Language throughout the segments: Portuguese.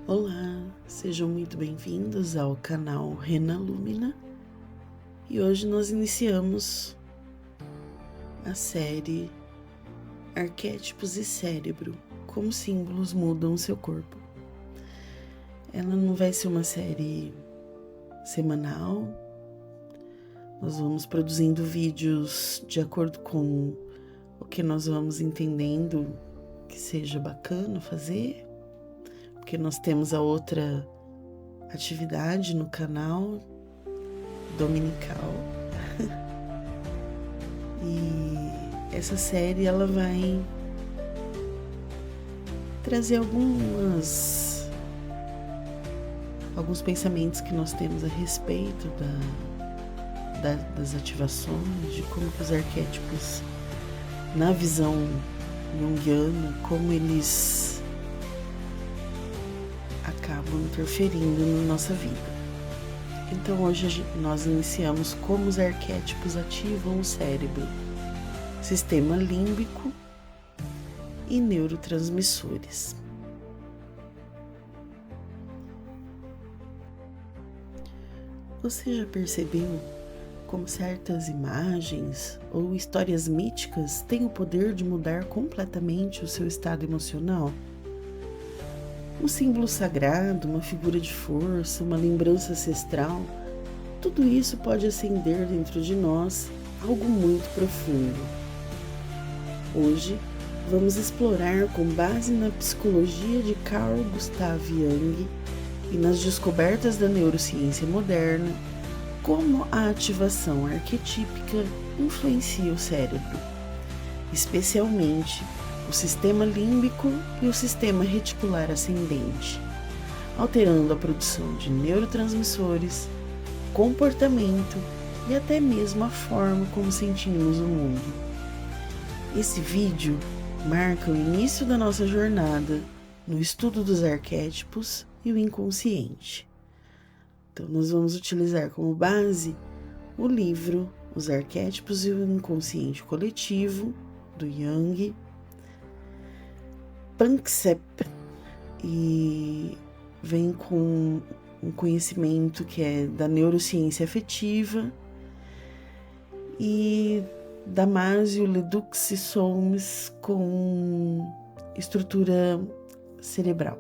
Olá, sejam muito bem-vindos ao canal Rena Lumina e hoje nós iniciamos a série Arquétipos e Cérebro, como símbolos mudam o seu corpo. Ela não vai ser uma série semanal, nós vamos produzindo vídeos de acordo com o que nós vamos entendendo que seja bacana fazer. Porque nós temos a outra atividade no canal dominical. E essa série ela vai trazer alguns pensamentos que nós temos a respeito das ativações, de como que os arquétipos, na visão junguiana, como eles acabam interferindo na nossa vida. Então hoje nós iniciamos como os arquétipos ativam o cérebro, sistema límbico e neurotransmissores. Você já percebeu como certas imagens ou histórias míticas têm o poder de mudar completamente o seu estado emocional? Um símbolo sagrado, uma figura de força, uma lembrança ancestral, tudo isso pode acender dentro de nós algo muito profundo. Hoje, vamos explorar com base na psicologia de Carl Gustav Jung e nas descobertas da neurociência moderna, como a ativação arquetípica influencia o cérebro, especialmente o sistema límbico e o sistema reticular ascendente, alterando a produção de neurotransmissores, comportamento e até mesmo a forma como sentimos o mundo. Esse vídeo marca o início da nossa jornada no estudo dos arquétipos e o inconsciente. Então, nós vamos utilizar como base o livro Os Arquétipos e o Inconsciente Coletivo, do Jung, Panksepp, e vem com um conhecimento que é da neurociência afetiva, e Damasio, Leduc e Solms com estrutura cerebral.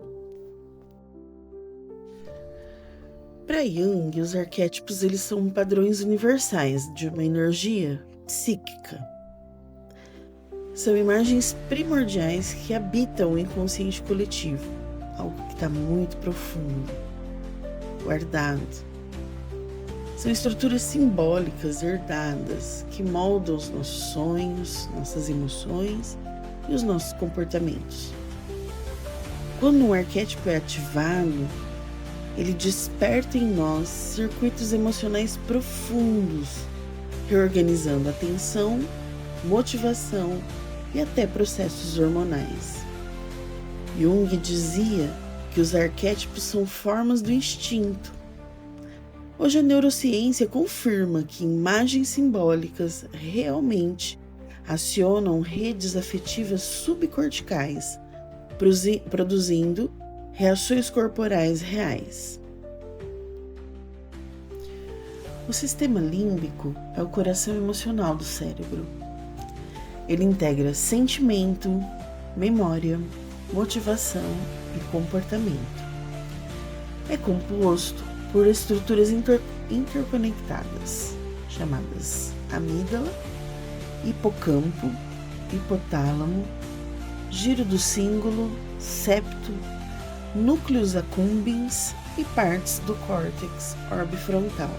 Para Jung, os arquétipos eles são padrões universais de uma energia psíquica. São imagens primordiais que habitam o inconsciente coletivo, algo que está muito profundo, guardado. São estruturas simbólicas herdadas que moldam os nossos sonhos, nossas emoções e os nossos comportamentos. Quando um arquétipo é ativado, ele desperta em nós circuitos emocionais profundos, reorganizando a atenção, motivação e até processos hormonais. Jung dizia que os arquétipos são formas do instinto. Hoje a neurociência confirma que imagens simbólicas realmente acionam redes afetivas subcorticais, produzindo reações corporais reais. O sistema límbico é o coração emocional do cérebro. Ele integra sentimento, memória, motivação e comportamento. É composto por estruturas interconectadas, chamadas amígdala, hipocampo, hipotálamo, giro do cíngulo, septo, núcleos accumbens e partes do córtex orbifrontal.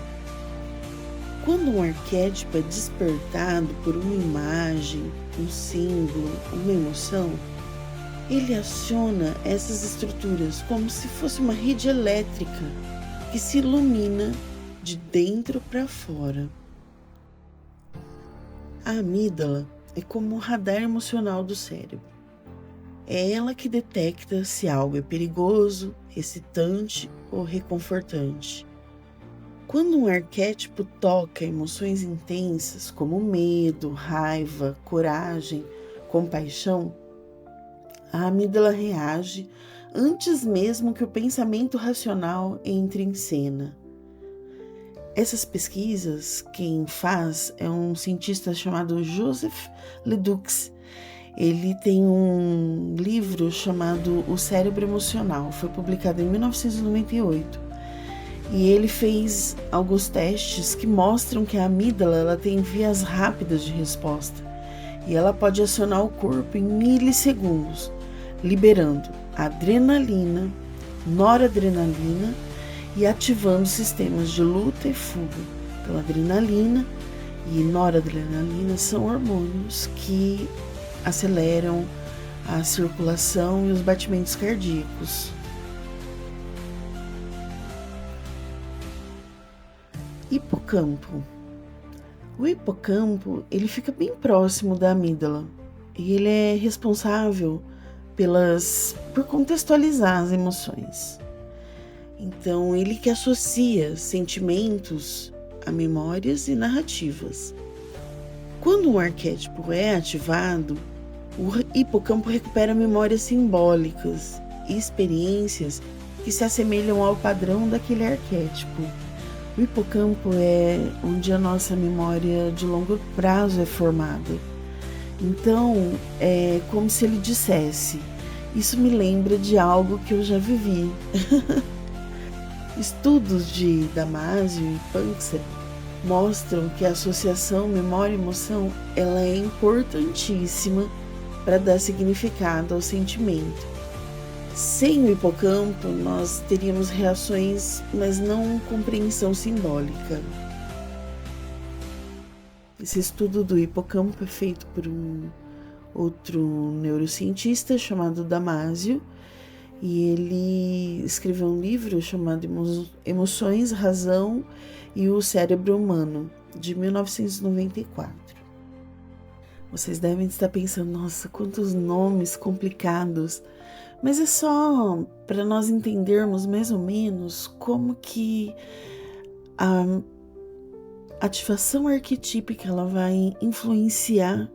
Quando um arquétipo é despertado por uma imagem, um símbolo, uma emoção, ele aciona essas estruturas como se fosse uma rede elétrica que se ilumina de dentro para fora. A amígdala é como o radar emocional do cérebro. É ela que detecta se algo é perigoso, excitante ou reconfortante. Quando um arquétipo toca emoções intensas como medo, raiva, coragem, compaixão, a amígdala reage antes mesmo que o pensamento racional entre em cena. Essas pesquisas, quem faz é um cientista chamado Joseph Ledoux. Ele tem um livro chamado O Cérebro Emocional, foi publicado em 1998. E ele fez alguns testes que mostram que a amígdala ela tem vias rápidas de resposta e ela pode acionar o corpo em milissegundos, liberando adrenalina, noradrenalina e ativando sistemas de luta e fuga. Então, adrenalina e noradrenalina são hormônios que aceleram a circulação e os batimentos cardíacos. Hipocampo. O hipocampo, ele fica bem próximo da amígdala e ele é responsável por contextualizar as emoções. Então, ele que associa sentimentos a memórias e narrativas. Quando um arquétipo é ativado, o hipocampo recupera memórias simbólicas e experiências que se assemelham ao padrão daquele arquétipo. O hipocampo é onde a nossa memória de longo prazo é formada. Então, é como se ele dissesse: isso me lembra de algo que eu já vivi. Estudos de Damasio e Panksepp mostram que a associação memória-emoção ela é importantíssima para dar significado ao sentimento. Sem o hipocampo, nós teríamos reações, mas não compreensão simbólica. Esse estudo do hipocampo é feito por um outro neurocientista chamado Damasio, e ele escreveu um livro chamado Emoções, Razão e o Cérebro Humano, de 1994. Vocês devem estar pensando, nossa, quantos nomes complicados, mas é só para nós entendermos mais ou menos como que a ativação arquetípica ela vai influenciar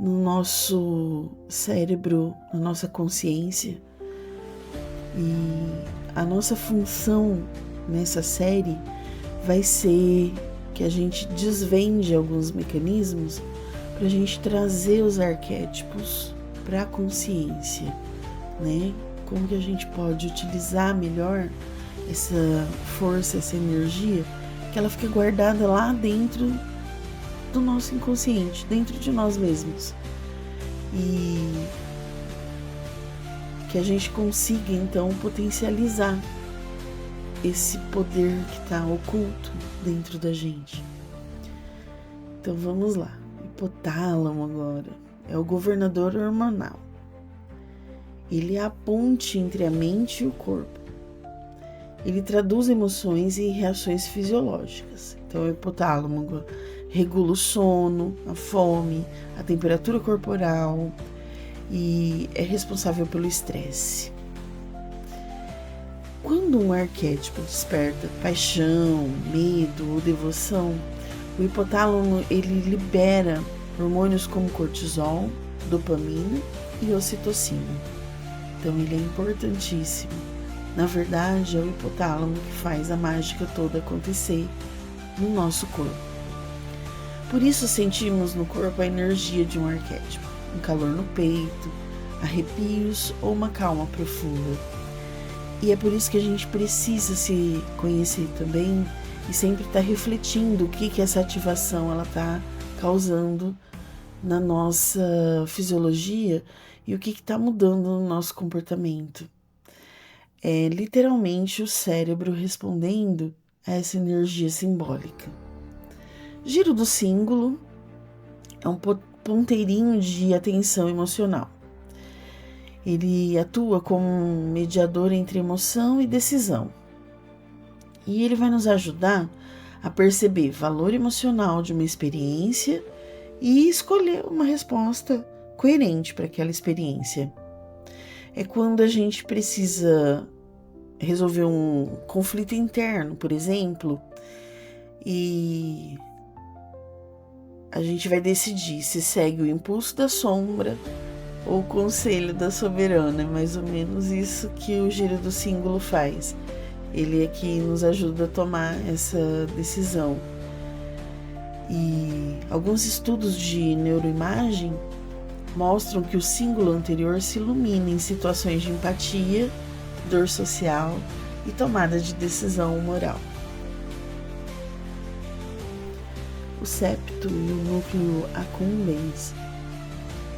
no nosso cérebro, na nossa consciência. E a nossa função nessa série vai ser que a gente desvende alguns mecanismos para a gente trazer os arquétipos para a consciência, né? Como que a gente pode utilizar melhor essa força, essa energia, que ela fica guardada lá dentro do nosso inconsciente, dentro de nós mesmos. E que a gente consiga, então, potencializar esse poder que está oculto dentro da gente. Então, vamos lá. Hipotálamo agora é o governador hormonal. Ele é a ponte entre a mente e o corpo. Ele traduz emoções em reações fisiológicas. Então, o hipotálamo regula o sono, a fome, a temperatura corporal, e é responsável pelo estresse. Quando um arquétipo desperta paixão, medo ou devoção, o hipotálamo ele libera hormônios como cortisol, dopamina e ocitocina. Então ele é importantíssimo. Na verdade, é o hipotálamo que faz a mágica toda acontecer no nosso corpo. Por isso sentimos no corpo a energia de um arquétipo. Um calor no peito, arrepios ou uma calma profunda. E é por isso que a gente precisa se conhecer também e sempre estar refletindo o que essa ativação ela está causando na nossa fisiologia e o que está mudando no nosso comportamento. É literalmente o cérebro respondendo a essa energia simbólica. Giro do símbolo é um ponteirinho de atenção emocional. Ele atua como um mediador entre emoção e decisão. E ele vai nos ajudar a perceber valor emocional de uma experiência e escolher uma resposta coerente para aquela experiência. É quando a gente precisa resolver um conflito interno, por exemplo, e a gente vai decidir se segue o impulso da sombra ou o conselho da soberana, é mais ou menos isso que o giro do símbolo faz. Ele é que nos ajuda a tomar essa decisão. E alguns estudos de neuroimagem mostram que o símbolo anterior se ilumina em situações de empatia, dor social e tomada de decisão moral. O septo e o núcleo accumbens,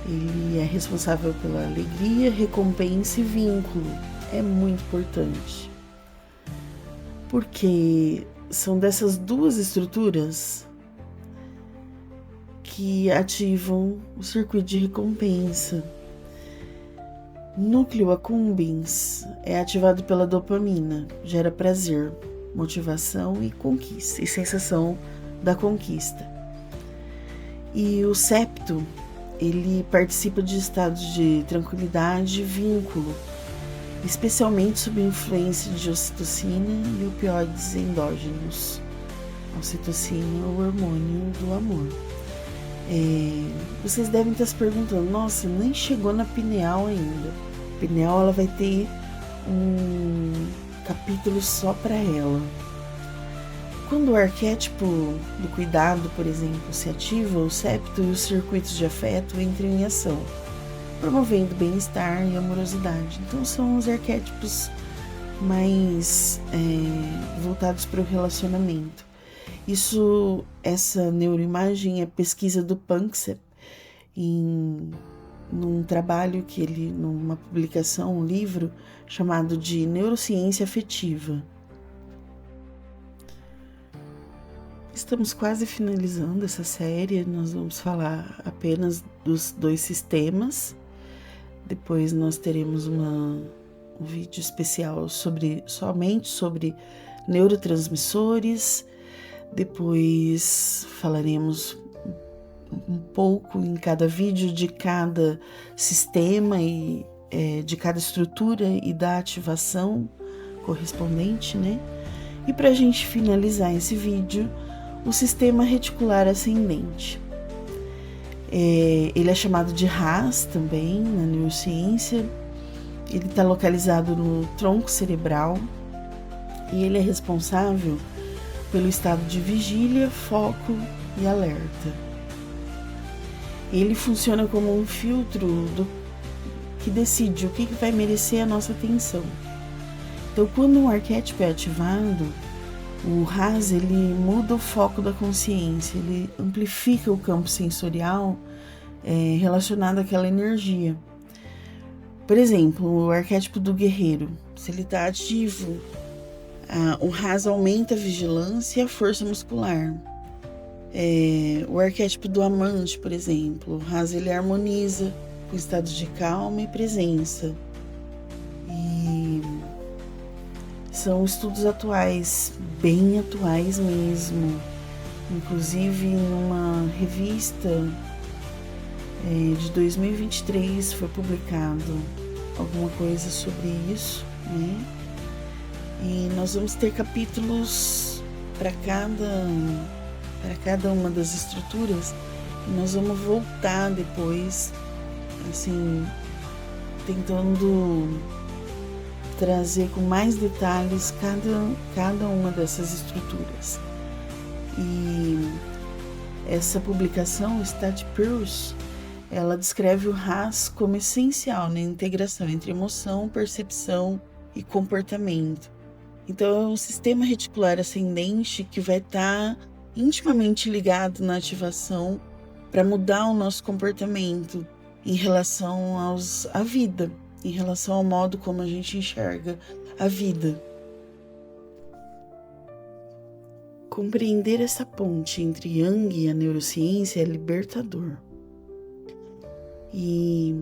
ele é responsável pela alegria, recompensa e vínculo. É muito importante, porque são dessas duas estruturas que ativam o circuito de recompensa. Núcleo accumbens é ativado pela dopamina, gera prazer, motivação e conquista, e sensação da conquista. E o septo, ele participa de estados de tranquilidade e vínculo, especialmente sob influência de ocitocina e opioides endógenos. A ocitocina é o hormônio do amor. Vocês devem estar se perguntando, nossa, nem chegou na pineal ainda. A pineal, ela vai ter um capítulo só para ela. Quando o arquétipo do cuidado, por exemplo, se ativa, o septo e os circuitos de afeto entram em ação, promovendo bem-estar e amorosidade. Então são os arquétipos mais voltados para o relacionamento. Essa neuroimagem é pesquisa do Panksepp num trabalho numa publicação, um livro chamado de Neurociência Afetiva. Estamos quase finalizando essa série, nós vamos falar apenas dos 2 sistemas. Depois nós teremos um vídeo especial somente sobre neurotransmissores. Depois falaremos um pouco em cada vídeo de cada sistema e de cada estrutura e da ativação correspondente, né? E para a gente finalizar esse vídeo, o sistema reticular ascendente. Ele é chamado de RAS também na neurociência. Ele está localizado no tronco cerebral e ele é responsável pelo estado de vigília, foco e alerta. Ele funciona como um filtro que decide o que vai merecer a nossa atenção. Então, quando um arquétipo é ativado, o RAS, ele muda o foco da consciência, ele amplifica o campo sensorial relacionado àquela energia. Por exemplo, o arquétipo do guerreiro, se ele está ativo, o RAS aumenta a vigilância e a força muscular. O arquétipo do amante, por exemplo, o RAS, ele harmoniza com estados de calma e presença. E são estudos atuais, bem atuais mesmo. Inclusive, numa revista de 2023 foi publicado alguma coisa sobre isso, né? E nós vamos ter capítulos para cada uma das estruturas e nós vamos voltar depois, assim, tentando trazer com mais detalhes cada uma dessas estruturas. E essa publicação, Stat Pearls, ela descreve o RAS como essencial na integração entre emoção, percepção e comportamento. Então, é um sistema reticular ascendente que vai estar intimamente ligado na ativação para mudar o nosso comportamento em relação à vida, em relação ao modo como a gente enxerga a vida. Compreender essa ponte entre Jung e a neurociência é libertador. E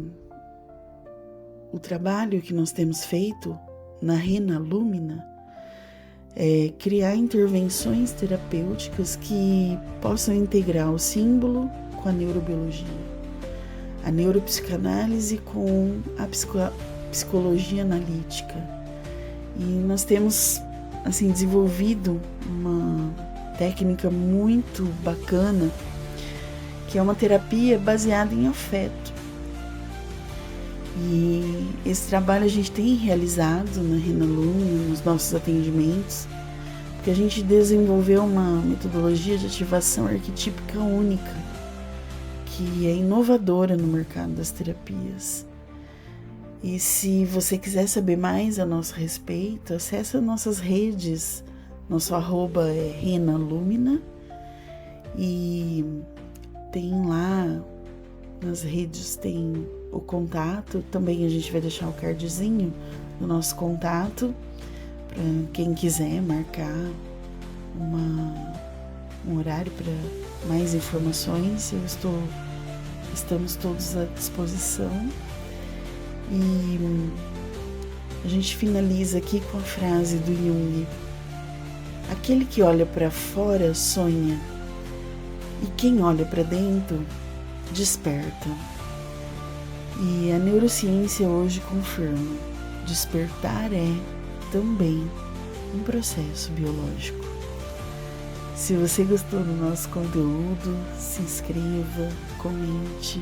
o trabalho que nós temos feito na Rena Lumina é criar intervenções terapêuticas que possam integrar o símbolo com a neurobiologia, a neuropsicanálise com a psicologia analítica. E nós temos desenvolvido uma técnica muito bacana, que é uma terapia baseada em afeto. E esse trabalho a gente tem realizado na Rena Lumina, nos nossos atendimentos, porque a gente desenvolveu uma metodologia de ativação arquetípica única, que é inovadora no mercado das terapias. E se você quiser saber mais a nosso respeito, acesse as nossas redes. Nosso arroba é Rena Lumina e tem lá nas redes, tem o contato. Também a gente vai deixar o cardzinho do nosso contato para quem quiser marcar um horário para mais informações. Estamos todos à disposição. E a gente finaliza aqui com a frase do Jung: aquele que olha para fora sonha, e quem olha para dentro desperta. E a neurociência hoje confirma: despertar é também um processo biológico. Se você gostou do nosso conteúdo, se inscreva, comente,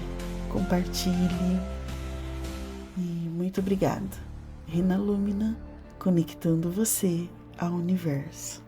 compartilhe. E muito obrigada. Rena Lumina, conectando você ao universo.